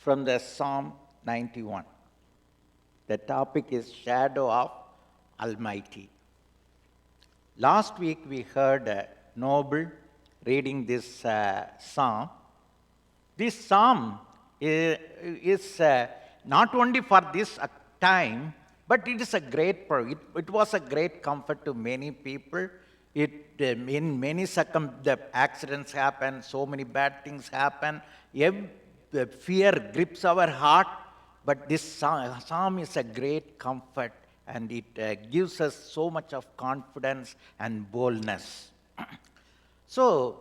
from the Psalm 91. The topic is Shadow of Almighty. Last week we heard Noble reading this psalm. This psalm is not only for this time, but it is a great, it was a great comfort to many people. In many the accidents happen, so many bad things happen. The fear grips our heart, but this psalm is a great comfort, and it gives us so much of confidence and boldness. So,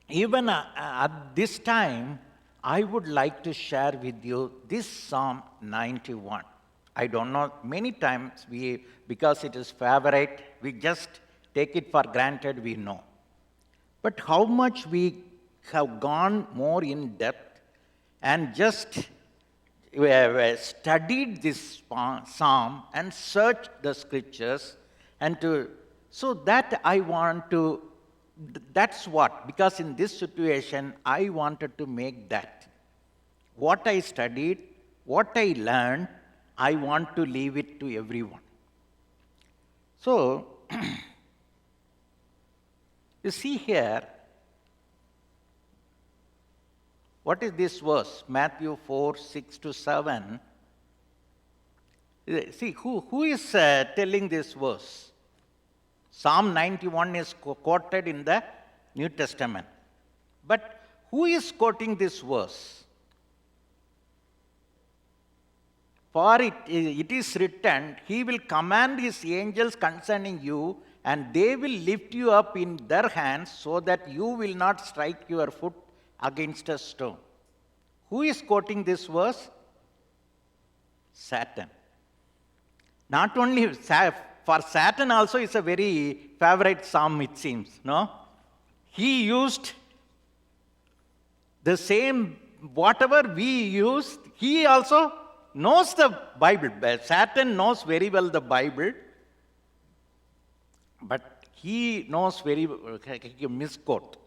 even at this time, I would like to share with you this Psalm 91. I don't know, many times because it is favorite, we just take it for granted, we know. But how much we have gone more in depth and just studied this psalm and searched the scriptures, and so that I want to, that's what, because in this situation, I wanted to make that. What I studied, what I learned, I want to leave it to everyone. So, you see here, what is this verse? Matthew 4, 6 to 7. See, who is telling this verse? Psalm 91 is quoted in the New Testament. But who is quoting this verse? For it is written, He will command His angels concerning you, and they will lift you up in their hands so that you will not strike your foot against a stone. Who is quoting this verse? Satan. Not only for Satan also is a very favorite psalm, it seems, no? He used the same, whatever we use, he also knows the Bible. Satan knows very well the Bible, but he knows very well, he misquote.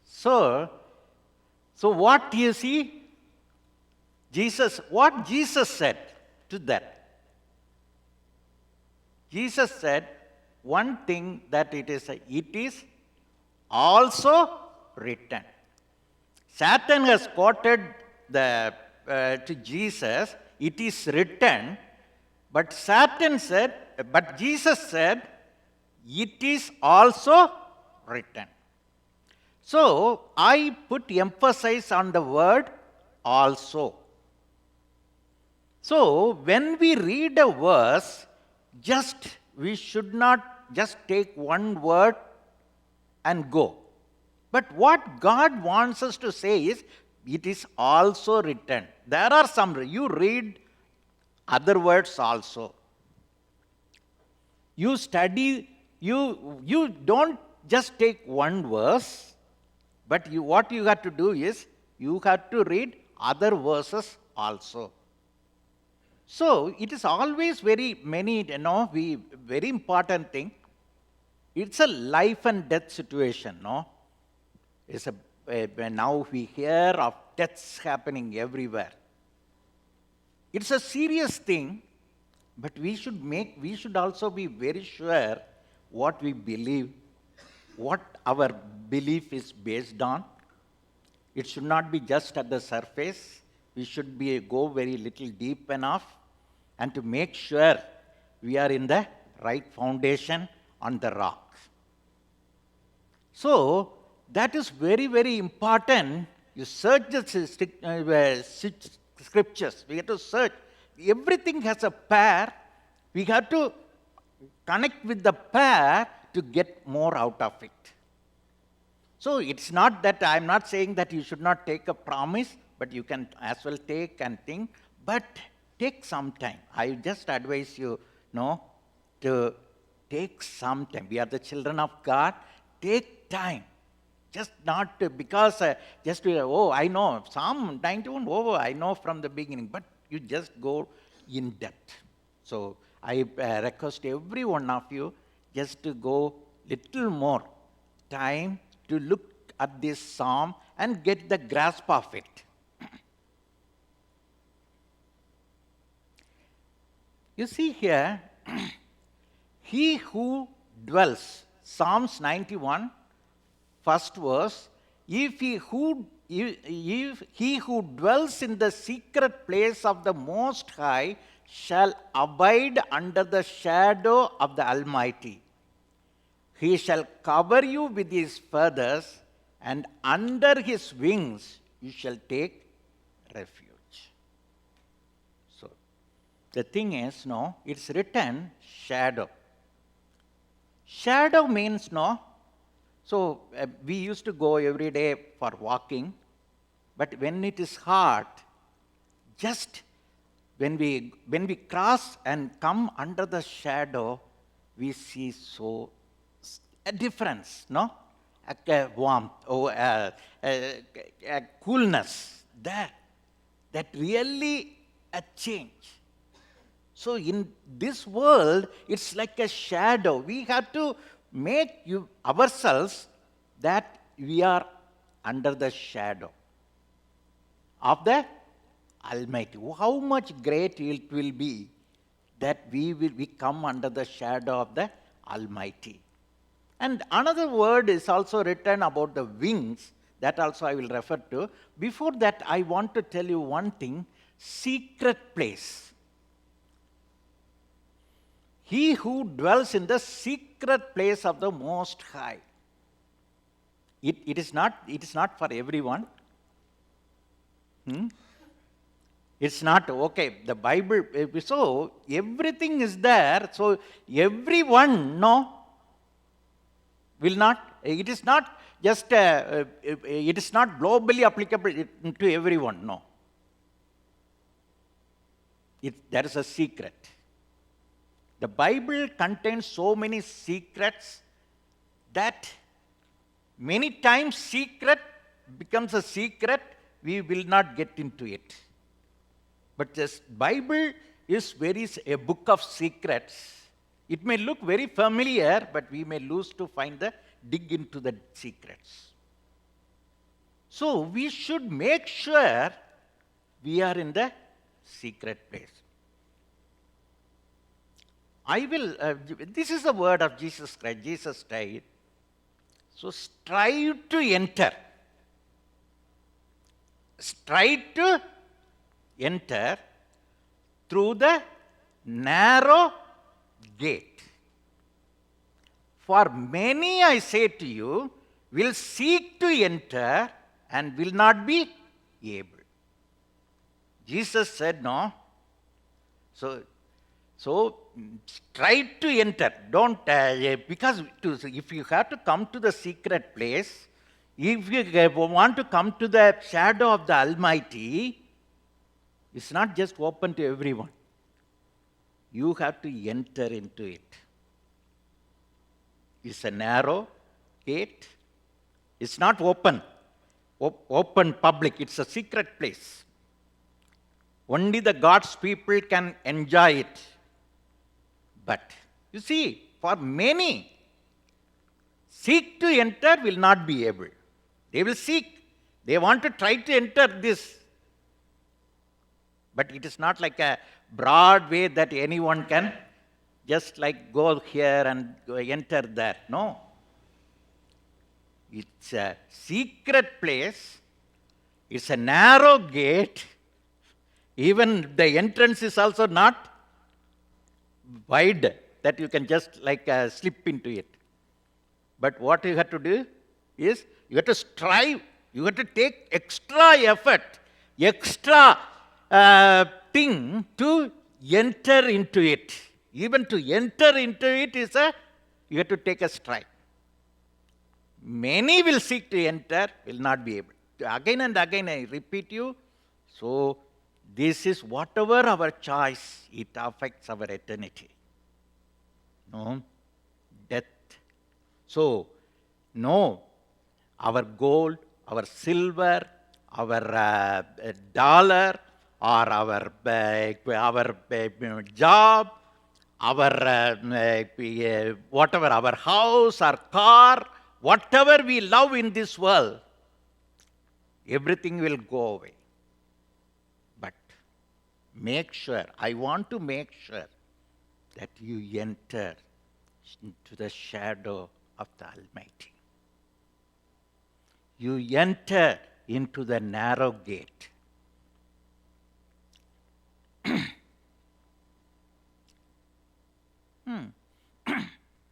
So what you see? What Jesus said to that? Jesus said one thing, that it is also written. Satan has quoted to Jesus, it is written, but Jesus said, it is also written. So, I put emphasis on the word also. So, when we read a verse, we should not just take one word and go. But what God wants us to say is, it is also written. There are some, you read other words also. You study, you don't just take one verse, but what you have to do is, you have to read other verses also. So, it is always very important thing. It's a life and death situation, no? Now we hear of deaths happening everywhere. It's a serious thing, but we should also be very sure what we believe, what our belief is based on. It should not be just at the surface. We should go very little deep enough, and to make sure we are in the right foundation on the rock. So, that is very, very important. You search the scriptures. We have to search. Everything has a pair. We have to connect with the pair to get more out of it. So, it's not that I'm not saying that you should not take a promise, but you can as well take and think, but take some time. I just advise you, to take some time. We are the children of God. Take time. Just not because, I know, Psalm 91, I know from the beginning, but you just go in depth. So, I request every one of you just to go little more time to look at this psalm and get the grasp of it. You see here, he who dwells, Psalms 91, first verse, if he who dwells in the secret place of the Most High shall abide under the shadow of the Almighty. He shall cover you with his feathers, and under his wings you shall take refuge. So, the thing is, no, it's written shadow. Shadow means, no, so we used to go every day for walking, but when it is hot, just when we cross and come under the shadow, we see so a difference, no? A warmth or a coolness there. That really a change. So in this world, it's like a shadow. We have to make ourselves that we are under the shadow of the Almighty. How much great it will be that we come under the shadow of the Almighty. And another word is also written about the wings, that also I will refer to. Before that, I want to tell you one thing, secret place. He who dwells in the secret place of the Most High. It is not for everyone. It's not, okay, the Bible, so everything is there, so everyone, no, will not, it is not just, it is not globally applicable to everyone, no. There is a secret. The Bible contains so many secrets that many times secret becomes a secret, we will not get into it. But this Bible is a book of secrets. It may look very familiar, but we may lose to dig into the secrets. So we should make sure we are in the secret place. This is the word of Jesus Christ. Jesus died. So strive to enter. Strive to enter through the narrow gate. For many, I say to you, will seek to enter and will not be able. Jesus said, no. So try to enter. Don't, because if you have to come to the secret place, if you want to come to the shadow of the Almighty, it's not just open to everyone. You have to enter into it. It's a narrow gate. It's not open public. It's a secret place. Only the God's people can enjoy it. But you see, for many, seek to enter will not be able. They will seek. They want to try to enter this. But it is not like a broad way that anyone can just like go here and enter there. No. It's a secret place. It's a narrow gate. Even the entrance is also not wide that you can just like slip into it. But what you have to do is you have to strive. You have to take extra effort, extra thing to enter into it. Even to enter into it you have to take a stride. Many will seek to enter, will not be able. Again and again I repeat you. So this is whatever our choice, it affects our eternity. No, death. So, no, our gold, our silver, our dollar, or our job, our whatever, our house, our car, whatever we love in this world, everything will go away. But make sure, I want to make sure that you enter into the shadow of the Almighty. You enter into the narrow gate.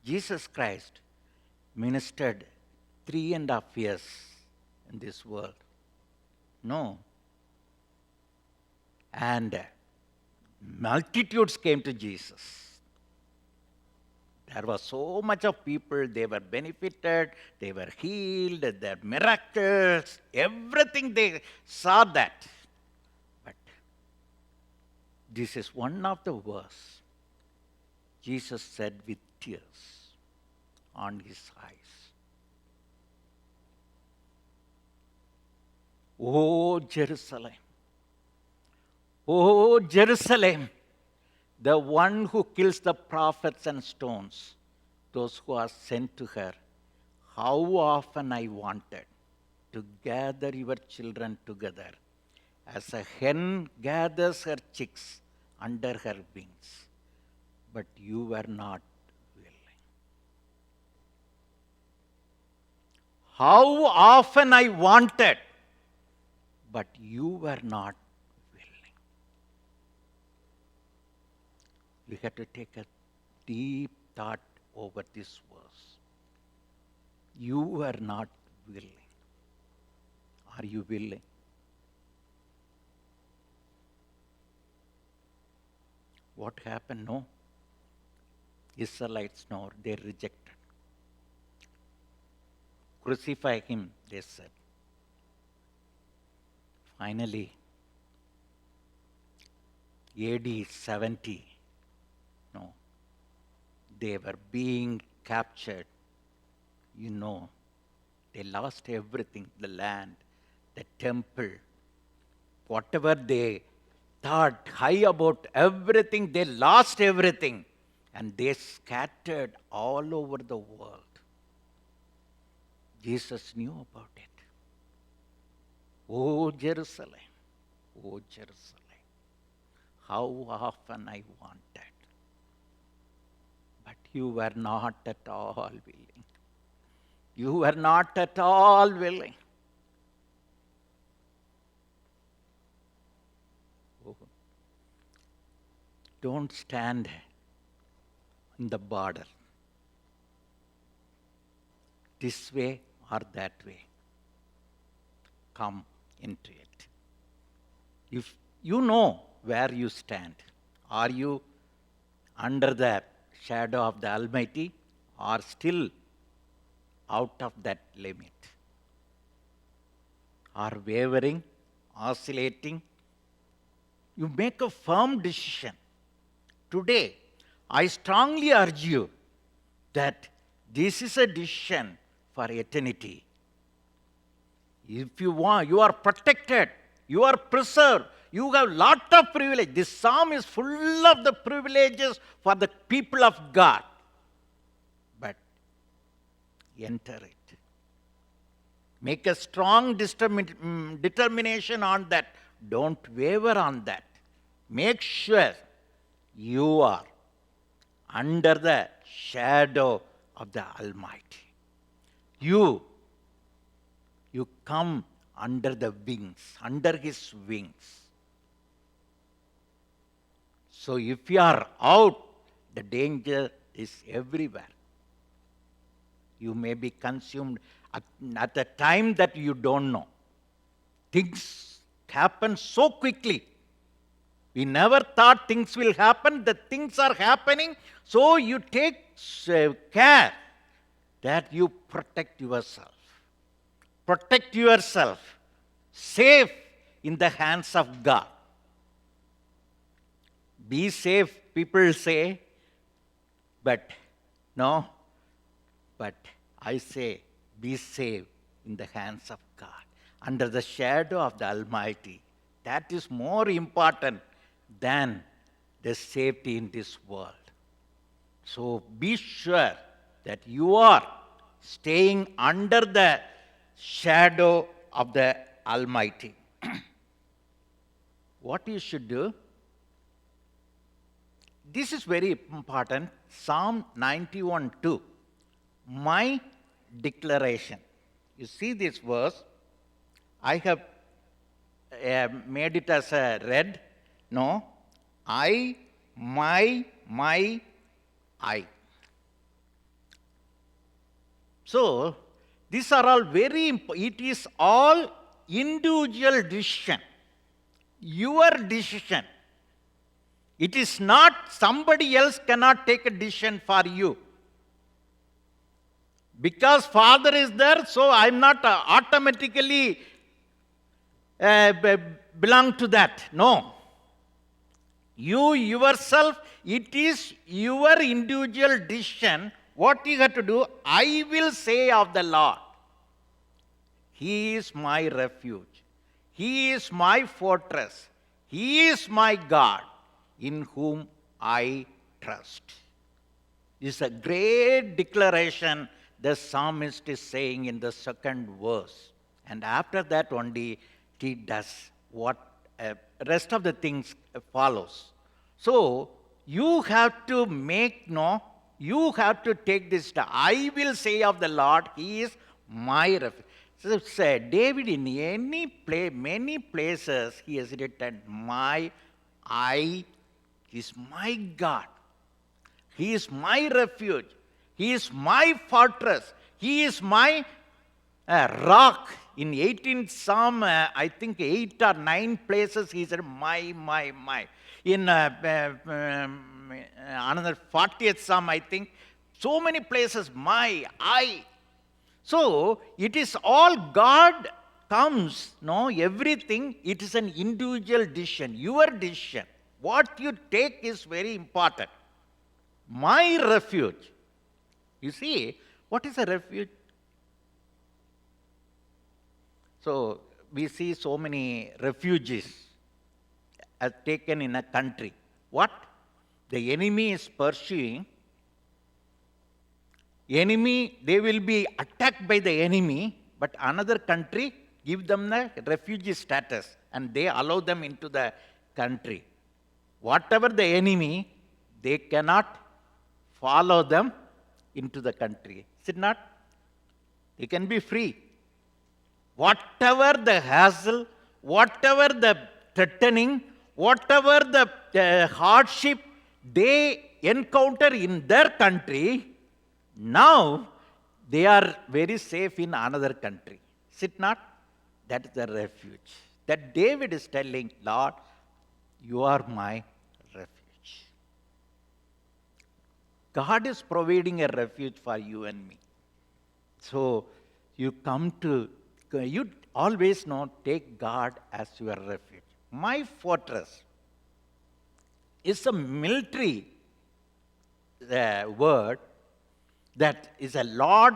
Jesus Christ ministered 3.5 years in this world. No. And multitudes came to Jesus. There was so much of people, they were benefited, they were healed, their miracles, everything they saw that. But this is one of the verse. Jesus said with tears on his eyes, "O Jerusalem, O Jerusalem, the one who kills the prophets and stones those who are sent to her, how often I wanted to gather your children together as a hen gathers her chicks under her wings, but you were not willing." How often I wanted, but you were not willing. We have to take a deep thought over this verse. You were not willing. Are you willing? What happened? No. Israelites, no, they rejected. Crucify him, they said. Finally, AD 70, no, they were being captured. You know, they lost everything, the land, the temple, whatever they thought high about everything, they lost everything. And they scattered all over the world. Jesus knew about it. O Jerusalem, O Jerusalem, how often I wanted, but you were not at all willing. You were not at all willing. Oh. Don't stand in the border, this way or that way. Come into it. If you know where you stand, are you under the shadow of the Almighty or still out of that limit? Are wavering, oscillating? You make a firm decision. Today, I strongly urge you that this is a decision for eternity. If you want, you are protected, you are preserved, you have lot of privilege. This psalm is full of the privileges for the people of God. But enter it. Make a strong determination on that. Don't waver on that. Make sure you are under the shadow of the Almighty. You come under the wings, under his wings. So if you are out, the danger is everywhere. You may be consumed at a time that you don't know. Things happen so quickly. We never thought things will happen. The things are happening. So you take care that you protect yourself. Protect yourself. Safe in the hands of God. Be safe, people say. But no. But I say, be safe in the hands of God. Under the shadow of the Almighty. That is more important than the safety in this world. So be sure that you are staying under the shadow of the Almighty. What you should do? this is very important. Psalm 91 2. My declaration. You see this verse? I have made it as a red. No. I, my, I. So, these are all very important. It is all individual decision. Your decision. It is not somebody else cannot take a decision for you. Because Father is there, so I am not automatically belong to that. No. You yourself, it is your individual decision. What you have to do, I will say of the Lord, He is my refuge. He is my fortress. He is my God, in whom I trust. This is a great declaration the psalmist is saying in the second verse. And after that only he does what rest of the things follows. So you have to you have to take this step. I will say of the Lord, He is my refuge. So David in many places he has written, I is my God. He is my refuge. He is my fortress. He is my rock. In 18th Psalm, I think 8 or 9 places he said, my. In another 40th Psalm, I think, so many places, I. So, it is all God comes, everything, it is an individual decision, your decision. What you take is very important. My refuge. You see, what is a refuge? So, we see so many refugees taken in a country. What? The enemy is pursuing. Enemy, they will be attacked by the enemy, but another country give them the refugee status and they allow them into the country. Whatever the enemy, they cannot follow them into the country. Is it not? They can be free. Whatever the hassle, whatever the threatening, whatever the hardship they encounter in their country, now they are very safe in another country. Is it not? That is the refuge. That David is telling, Lord, you are my refuge. God is providing a refuge for you and me. So you always take God as your refuge. My fortress is a military word that is a Lord,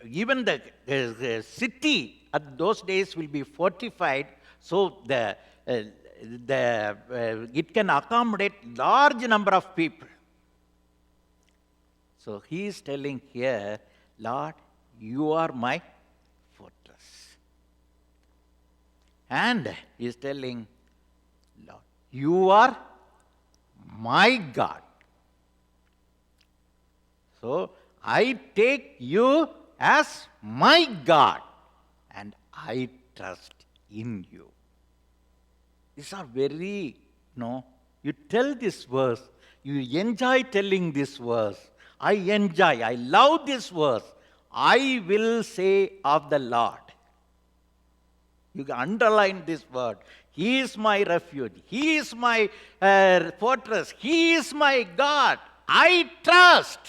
even the city at those days will be fortified, so it can accommodate large number of people. So he is telling here, Lord, you are my fortress. And he is telling, Lord, you are my God. So I take you as my God and I trust in you. These are very, you tell this verse, you enjoy telling this verse. I love this verse. I will say of the Lord. You can underline this word. He is my refuge. He is my fortress. He is my God. I trust.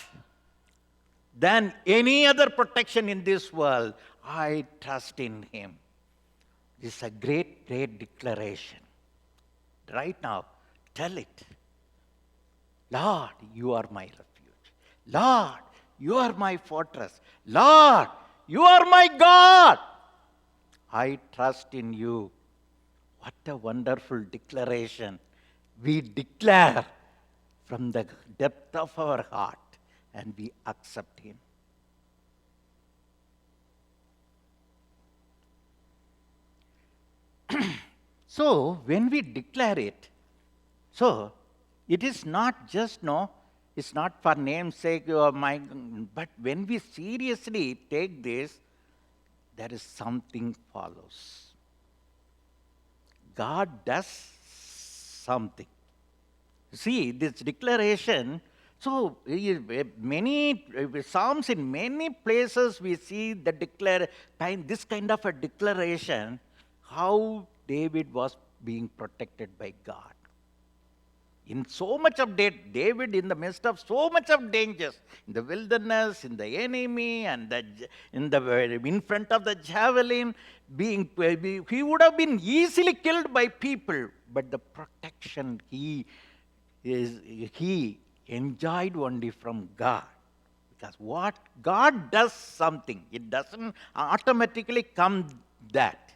Than any other protection in this world, I trust in Him. This is a great, great declaration. Right now, tell it. Lord, you are my refuge. Lord, you are my fortress. Lord, you are my God. I trust in you. What a wonderful declaration. We declare from the depth of our heart and we accept Him. So, when we declare it, so It is not just, no, it's not for namesake or my, but when we seriously take this, there is something follows. God does something. See, this declaration, so many Psalms, in many places we see this kind of a declaration, how David was being protected by God. In so much of David, in the midst of so much of dangers, in the wilderness, in the enemy, and in front of the javelin, he would have been easily killed by people, but the protection he enjoyed only from God. Because what God does something, it doesn't automatically come that.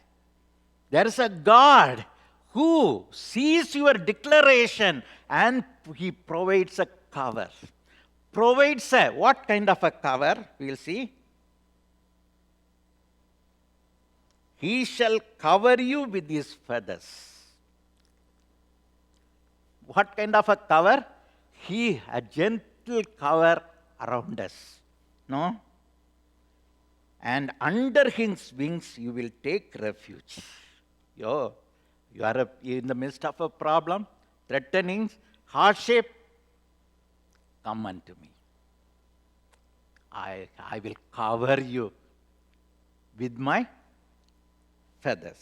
There is a God who sees your declaration and he provides a cover. Provides a, what kind of a cover? We'll see. He shall cover you with his feathers. What kind of a cover? A gentle cover around us. No? And under his wings you will take refuge. You are in the midst of a problem, threatenings, hardship. Come unto me. I will cover you with my feathers.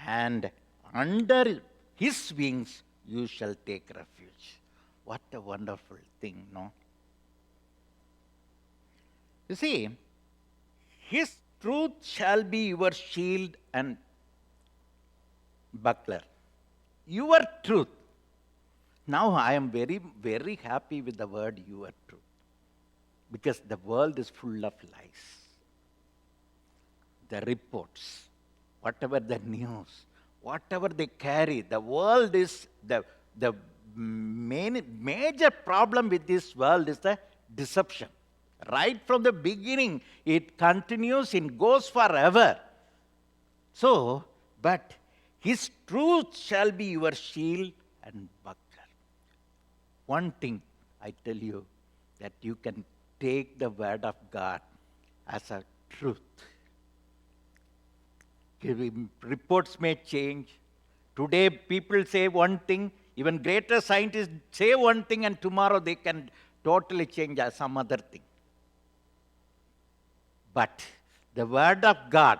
And under his wings you shall take refuge. What a wonderful thing, no? You see, his truth shall be your shield and buckler. Your truth. Now I am very, very happy with the word your truth. Because the world is full of lies. The reports, whatever the news, whatever they carry, the world is, the major problem with this world is the deception. Right from the beginning, it continues, it goes forever. So, but his truth shall be your shield and buckler. One thing I tell you, that you can take the word of God as a truth. Reports may change. Today people say one thing, even greater scientists say one thing, and tomorrow they can totally change some other thing. But the word of God,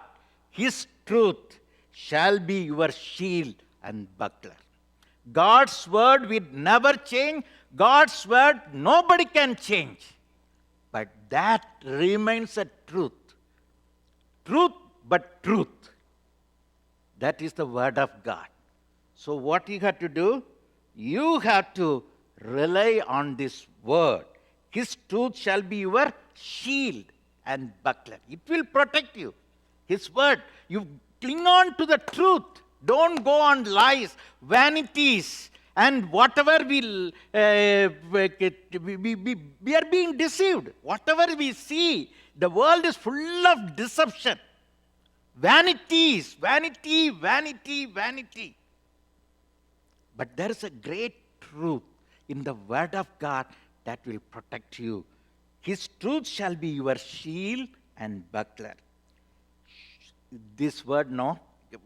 his truth, shall be your shield and buckler. God's word will never change. God's word nobody can change. But that remains a truth. Truth, but truth. That is the word of God. So what you have to do? You have to rely on this word. His truth shall be your shield and buckler. It will protect you. His word. You cling on to the truth. Don't go on lies, vanities, and whatever we are being deceived. Whatever we see, the world is full of deception. Vanities, vanity, vanity, vanity. But there is a great truth in the word of God that will protect you. His truth shall be your shield and buckler. This word, no?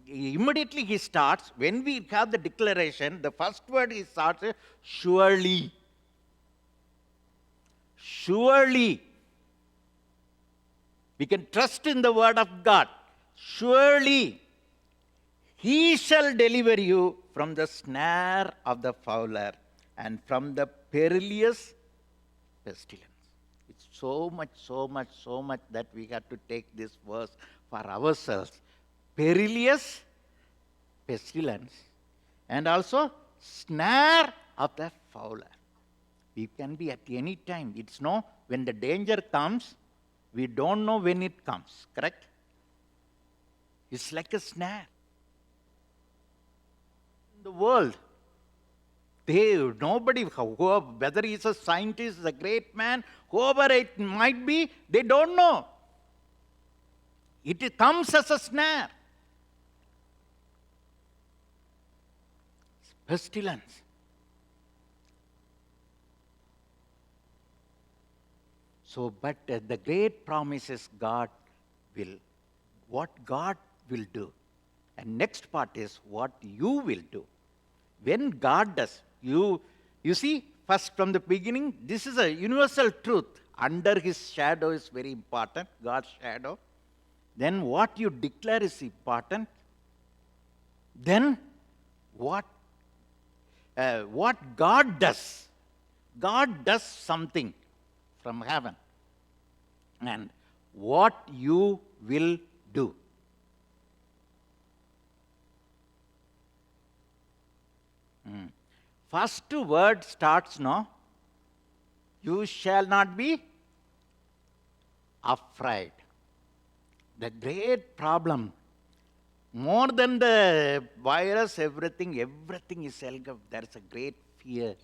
Immediately he starts, when we have the declaration, the first word he starts, surely. Surely. We can trust in the word of God. Surely. He shall deliver you from the snare of the fowler and from the perilous pestilence. It's so much that we have to take this verse for ourselves. Perilous pestilence and also snare of the fowler. We can be at any time. It's no, when the danger comes, we don't know when it comes, correct? It's like a snare. In the world, nobody, whether he's a scientist, a great man, whoever it might be, they don't know. It comes as a snare. Pestilence. So, but the great promise is what God will do. And next part is what you will do. When God does, you see, first from the beginning, this is a universal truth. Under his shadow is very important, God's shadow. Then what you declare is important. Then what God does. God does something from heaven. And what you will do. First word starts now. You shall not be afraid. The great problem, more than the virus, everything is held up. There is a great fear.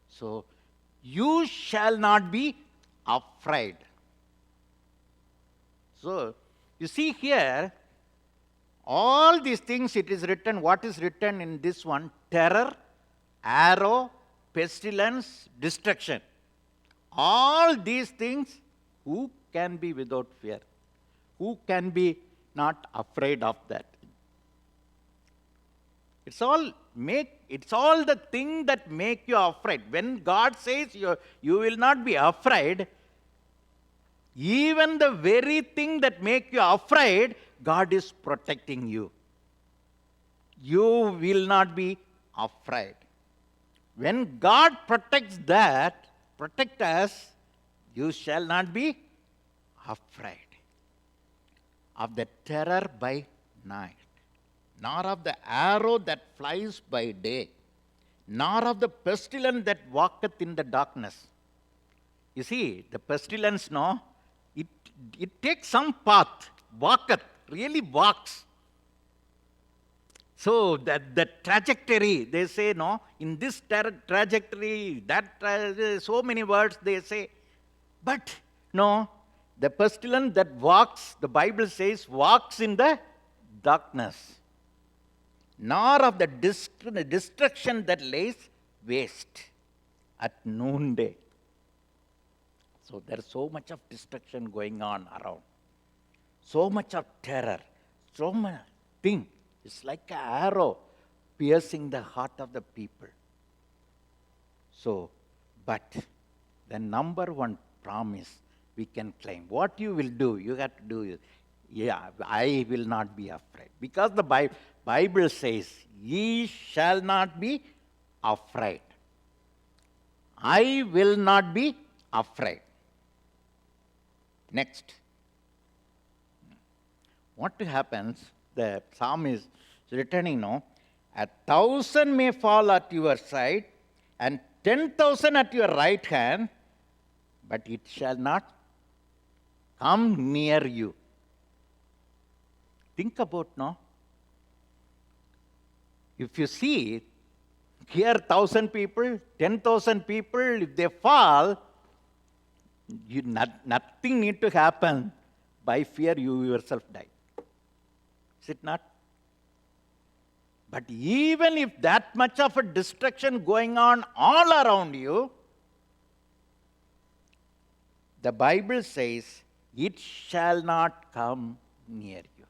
So, you shall not be afraid. So, you see here, all these things it is written, what is written in this one? Terror, arrow, pestilence, destruction. All these things, who can be without fear? Who can be not afraid of that? It's all the thing that make you afraid. When God says you will not be afraid, even the very thing that make you afraid, God is protecting you. You will not be afraid. When God protect us, you shall not be afraid of the terror by night, nor of the arrow that flies by day, nor of the pestilence that walketh in the darkness. You see, the pestilence, no, it takes some path, walketh, really walks. So that the trajectory, they say, no, in this trajectory, so many words they say. But no, the pestilence that walks, the Bible says, walks in the darkness. Nor of the destruction that lays waste at noonday. So there is so much of destruction going on around. So much of terror. So much thing. It's like an arrow piercing the heart of the people. So, but the number one promise we can claim. What you will do, you have to do is, I will not be afraid. Because the Bible says, ye shall not be afraid. I will not be afraid. Next. What happens, the psalm is returning now, 1,000 may fall at your side and 10,000 at your right hand, but it shall not come near you. Think about now. If you see, here 1,000 people, 10,000 people, if they fall, nothing need to happen. By fear, you yourself die. Is it not? But even if that much of a destruction going on all around you, the Bible says, it shall not come near you.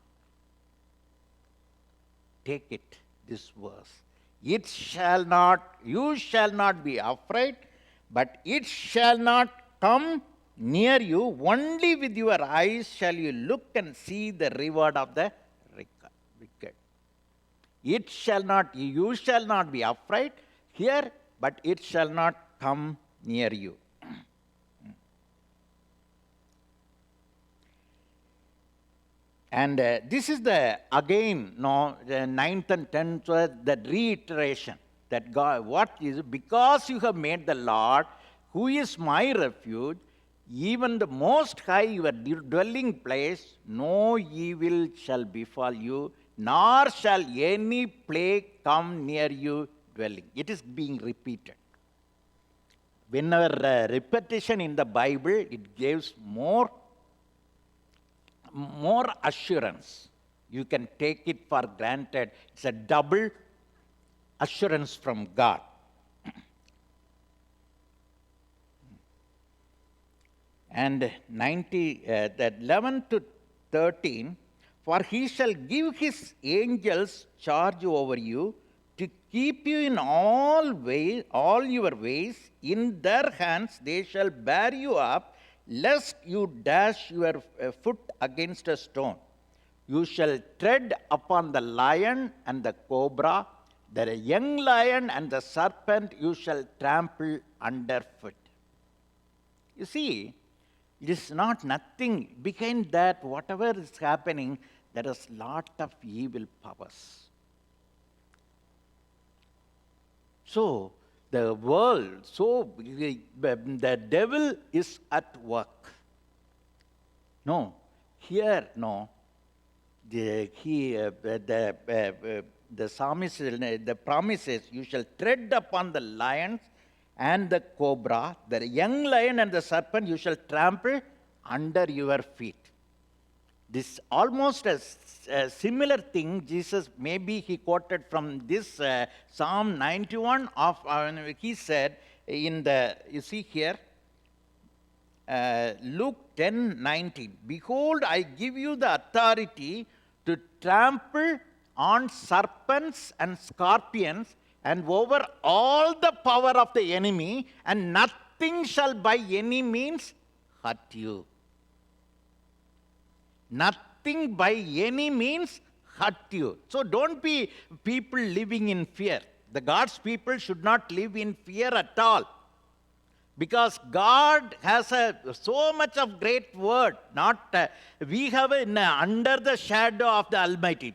Take it, this verse. You shall not be afraid, but it shall not come near you. Only with your eyes shall you look and see the reward of the wicked. You shall not be afraid here, but it shall not come near you. And this is the 9th and 10th verse, the reiteration that God, because you have made the Lord, who is my refuge, even the Most High, your dwelling place, no evil shall befall you, nor shall any plague come near you dwelling. It is being repeated. Whenever repetition in the Bible, it gives more assurance. You can take it for granted. It's a double assurance from God. and 11 to 13, for he shall give his angels charge over you to keep you in all your ways. In their hands they shall bear you up, lest you dash your foot against a stone. You shall tread upon the lion and the cobra, the young lion and the serpent you shall trample underfoot. You see, it is not nothing. Behind that, whatever is happening, there is lot of evil powers. So, the world, the devil is at work. No, here, no. The psalmist, the promise is, you shall tread upon the lions and the cobra, the young lion and the serpent you shall trample under your feet. This almost a similar thing, Jesus, maybe he quoted from this Psalm 91 of, he said in the, you see here, Luke 10:19, behold, I give you the authority to trample on serpents and scorpions and over all the power of the enemy, and nothing shall by any means hurt you. Nothing by any means hurt you. So don't be people living in fear. The God's people should not live in fear at all. Because God has so much of great word. We have under the shadow of the Almighty.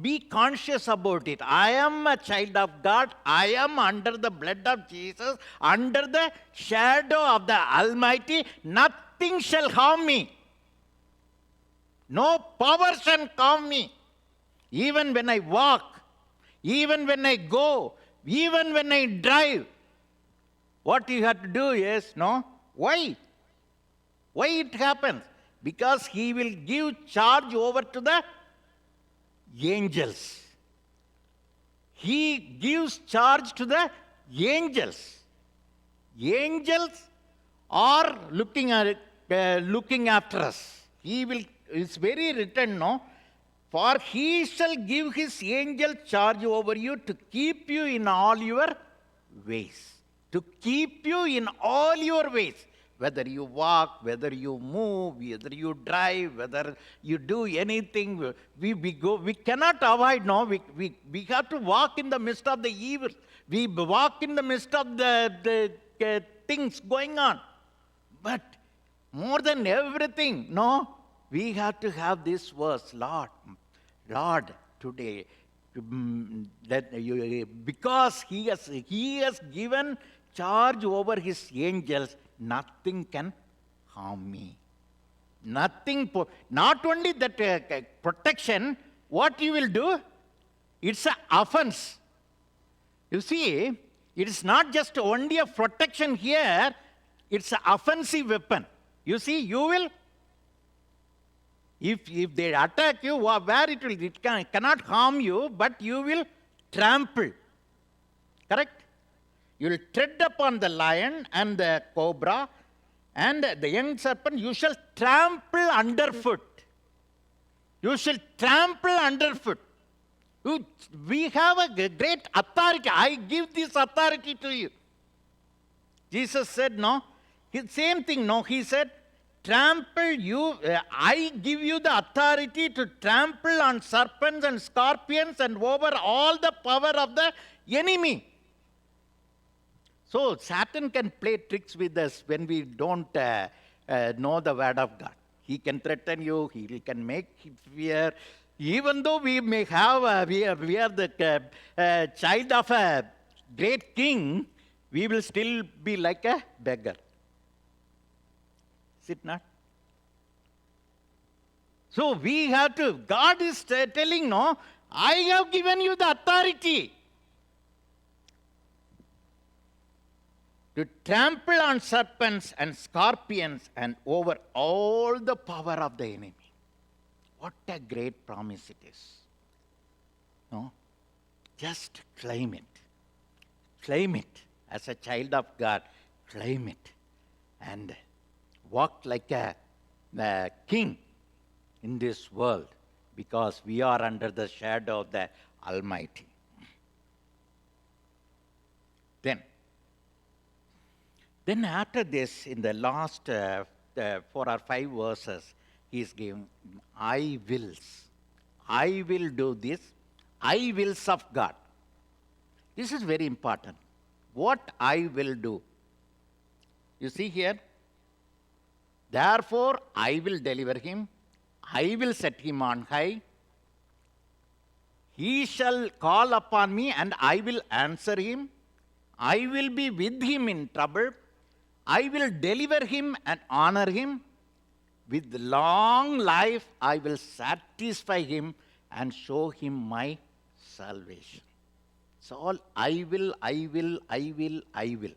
Be conscious about it. I am a child of God. I am under the blood of Jesus, under the shadow of the Almighty. Nothing shall harm me. No power shall harm me. Even when I walk, even when I go, even when I drive. What you have to do is, no, why? Why it happens? Because he will give charge over to the angels. He gives charge to the angels. Angels are looking after us. He will, it's very written, no? For he shall give his angel charge over you to keep you in all your ways. To keep you in all your ways. Whether you walk, whether you move, whether you drive, whether you do anything, we cannot avoid, no? We have to walk in the midst of the evil. We walk in the midst of the things going on. But more than everything, no? We have to have this verse, Lord, today, because he has given charge over his angels, nothing can harm me. Nothing, not only that protection, what you will do, it's an offense. You see, it is not just only a protection here, it's an offensive weapon. You see, you will, if they attack you, where it cannot harm you, but you will trample. Correct? You will tread upon the lion and the cobra and the young serpent, you shall trample underfoot. You shall trample underfoot. We have a great authority. I give this authority to you. Jesus said, no. Same thing, no. He said, trample you, I give you the authority to trample on serpents and scorpions and over all the power of the enemy. So Satan can play tricks with us when we don't know the word of God. He can threaten you, he can make fear. Even though we may have, we are the child of a great king, we will still be like a beggar. Is it not? So we have to, God is telling, no, I have given you the authority to trample on serpents and scorpions and over all the power of the enemy. What a great promise it is. No? Just claim it. Claim it as a child of God. Claim it. And walk like a king in this world because we are under the shadow of the Almighty. Then after this, in the last 4 or 5 verses, he is giving I wills. I will do this. I wills of God. This is very important. What I will do. You see here? Therefore, I will deliver him. I will set him on high. He shall call upon me, and I will answer him. I will be with him in trouble. I will deliver him and honor him. With long life, I will satisfy him and show him my salvation. So all I will, I will, I will, I will.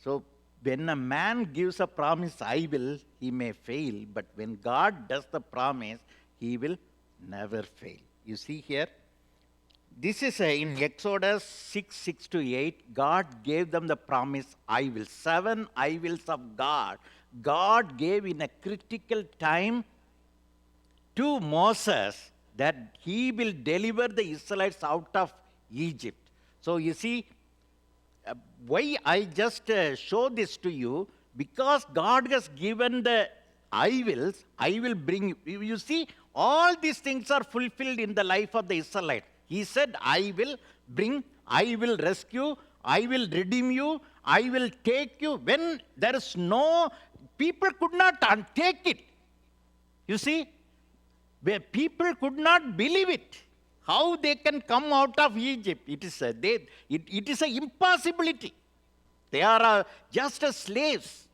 So when a man gives a promise, I will, he may fail. But when God does the promise, he will never fail. You see here? This is in Exodus 6:6-8. God gave them the promise, I will. 7 I wills of God. God gave in a critical time to Moses that he will deliver the Israelites out of Egypt. So you see, why I just show this to you? Because God has given the I wills, I will bring. You see, all these things are fulfilled in the life of the Israelites. He said, I will bring, I will rescue, I will redeem you, I will take you. When there is no, people could not take it. You see, where people could not believe it. How they can come out of Egypt? It is an impossibility. They are just as slaves.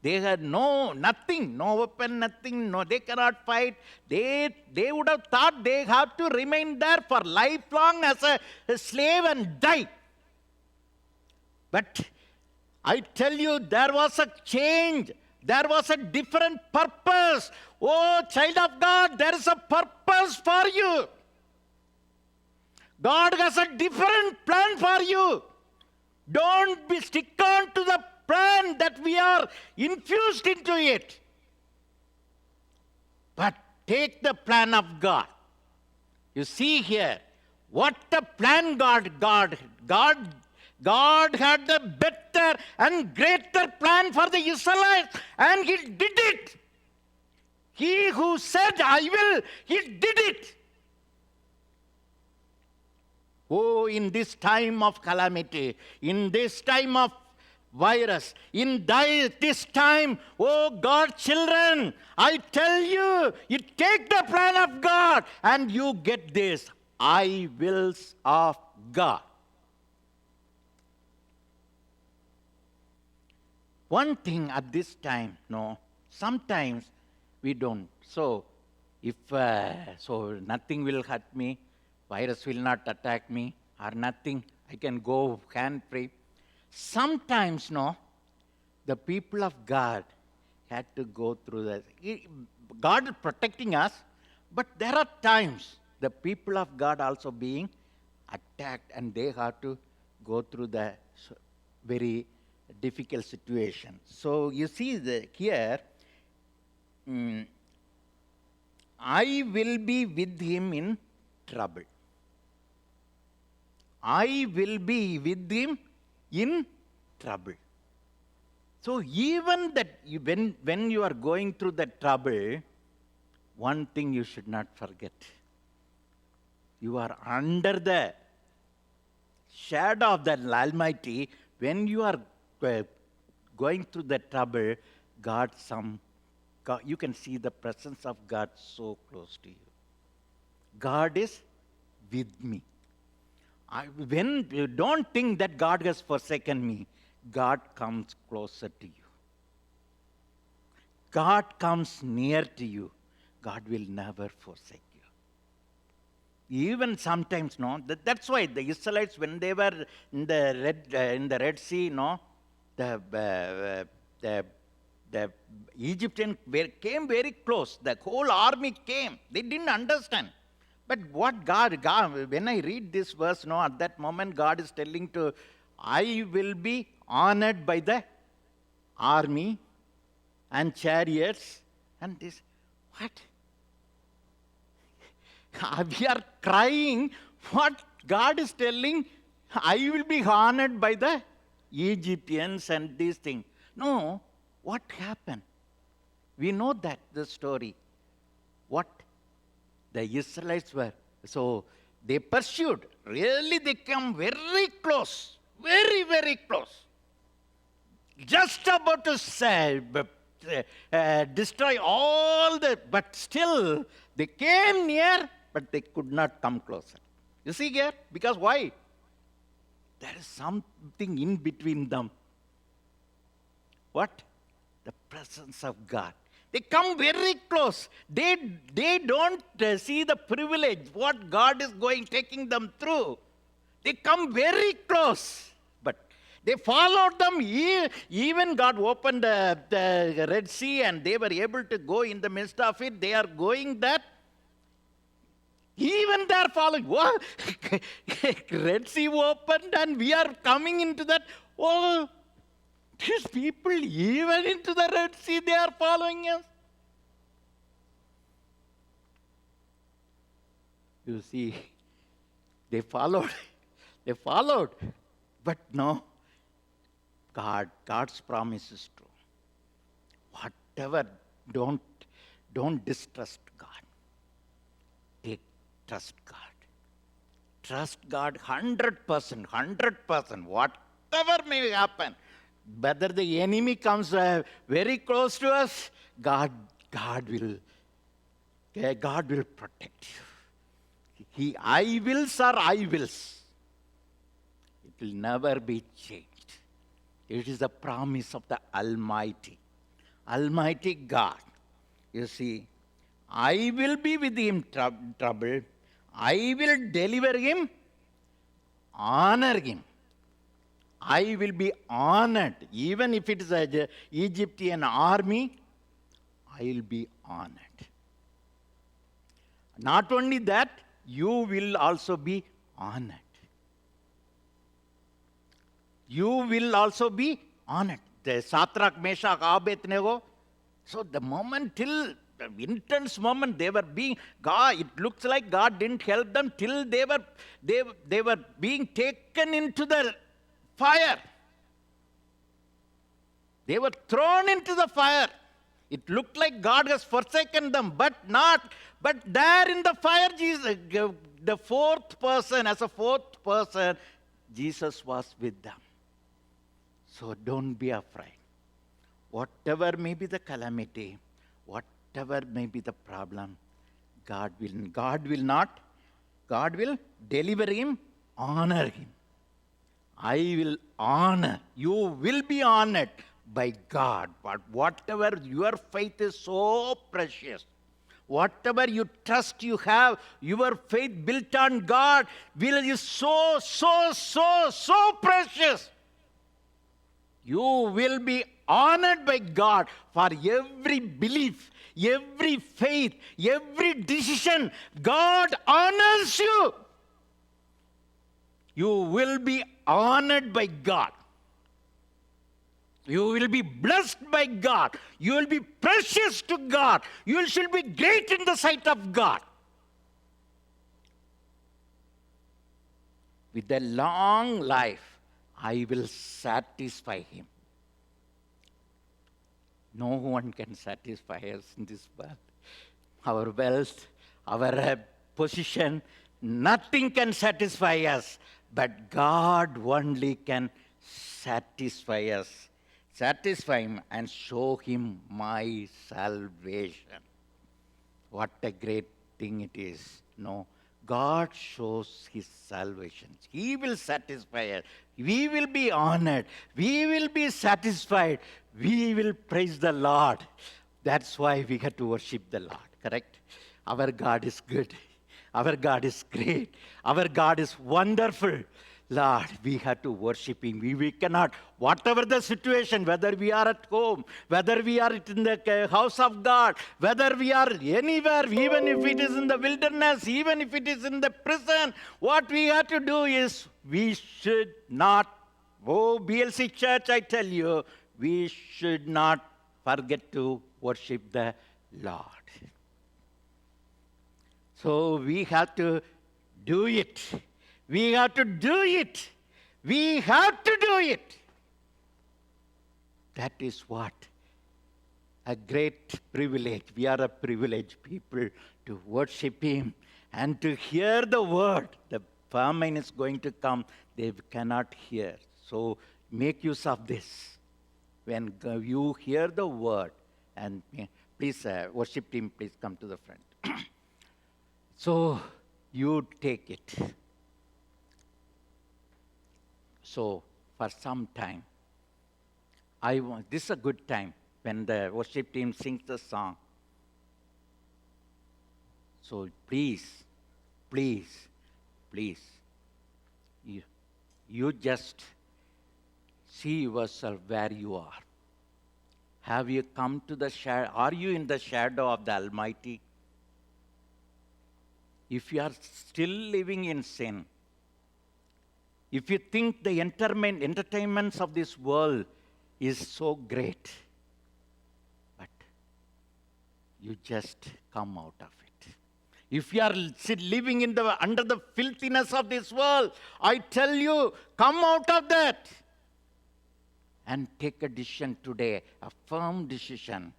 They had nothing, no weapon, nothing, no, they cannot fight. They would have thought they have to remain there for lifelong as a slave and die. But I tell you, there was a change. There was a different purpose. Oh, child of God, there is a purpose for you. God has a different plan for you. Don't stick on to the plan that we are infused into it. But take the plan of God. You see here, what the plan God had a better and greater plan for the Israelites, and he did it. He who said, I will, he did it. Oh, in this time of calamity, in this time of virus, in this time, oh God, children, I tell you, you take the plan of God and you get this, I wills of God. One thing at this time, sometimes we don't. So, if nothing will hurt me, virus will not attack me, or nothing, I can go hand-free. Sometimes, the people of God had to go through that. God is protecting us, but there are times the people of God also being attacked, and they have to go through the very difficult situation. So you see here, I will be with him in trouble. I will be with him in trouble. So even that when you are going through the trouble, one thing you should not forget. You are under the shadow of the Almighty. When you are going through the trouble, God, you can see the presence of God so close to you. God is with me. When you don't think that God has forsaken me, God comes closer to you. God comes near to you. God will never forsake you. Even sometimes, that's why the Israelites, when they were in the Red Sea, the Egyptians came very close. The whole army came. They didn't understand. But what God, when I read this verse, at that moment God is telling I will be honored by the army, and chariots. And this, what? We are crying. What God is telling, I will be honored by the Egyptians and these things. No, what happened? We know that, the story. What the Israelites were. So they pursued. Really, they come very close. Very, very close. Just about to say, destroy all the, but still, they came near, but they could not come closer. You see here? Because why? There is something in between them. What? The presence of God. They come very close. They don't see the privilege, what God is taking them through. They come very close. But they followed them. Even God opened the Red Sea and they were able to go in the midst of it. They are going that. Even they are following. What? Red Sea opened and we are coming into that. Oh, these people, even into the Red Sea, they are following us. You see, they followed. They followed. But no, God's promise is true. Whatever, don't distrust God. Trust God. Trust God 100%, 100%. Whatever may happen, whether the enemy comes very close to us, God will protect you. I wills are I wills. It will never be changed. It is the promise of the Almighty. Almighty God. You see, I will be with him trouble. I will deliver him, honor him. I will be honored. Even if it is an Egyptian army, I will be honored. Not only that, you will also be honored. You will also be honored. The Shadrach, Meshach, Abednego. So the moment till the intense moment they were being, God, it looks like God didn't help them till they were being taken into the fire. They were thrown into the fire. It looked like God has forsaken them, but not. But there in the fire, Jesus, the fourth person, as a fourth person, Jesus was with them. So don't be afraid. Whatever may be the calamity, whatever may be the problem, God will deliver him, honor him. I will honor. You will be honored by God. But whatever your faith is so precious, whatever you trust you have, your faith built on God is so precious. You will be honored by God for every belief, every faith, every decision. God honors you. You will be honored by God. You will be blessed by God. You will be precious to God. You shall be great in the sight of God. With a long life, I will satisfy him. No one can satisfy us in this world. Our wealth, our position, nothing can satisfy us. But God only can satisfy us. Satisfy him and show him my salvation. What a great thing it is. No, God shows his salvation. He will satisfy us. We will be honored. We will be satisfied. We will praise the Lord. That's why we have to worship the Lord, correct? Our God is good. Our God is great. Our God is wonderful. Lord, we have to worship him. We cannot, whatever the situation, whether we are at home, whether we are in the house of God, whether we are anywhere, even if it is in the wilderness, even if it is in the prison, what we have to do is we should not, BLC Church, I tell you, we should not forget to worship the Lord. So we have to do it. We have to do it. We have to do it. That is what a great privilege. We are a privileged people to worship Him and to hear the word. The famine is going to come. They cannot hear. So make use of this. When you hear the word, and please, worship team, please come to the front. So you take it. So for some time, this is a good time when the worship team sings the song. So please, please, please, you just see yourself where you are. Have you come to the shadow? Are you in the shadow of the Almighty? If you are still living in sin, if you think the entertainments of this world is so great, but you just come out of it. If you are living under the filthiness of this world, I tell you, come out of that and take a decision today, a firm decision.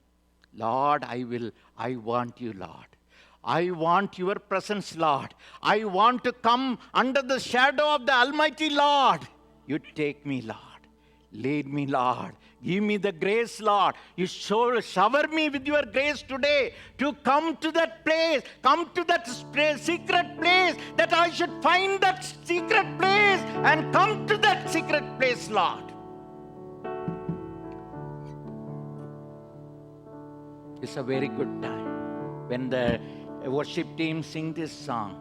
Lord, I want you, Lord. I want your presence, Lord. I want to come under the shadow of the Almighty Lord. You take me, Lord. Lead me, Lord. Give me the grace, Lord. You shower me with your grace today to come to that place, come to that secret place, that I should find that secret place and come to that secret place, Lord. It's a very good time when the worship team sing this song.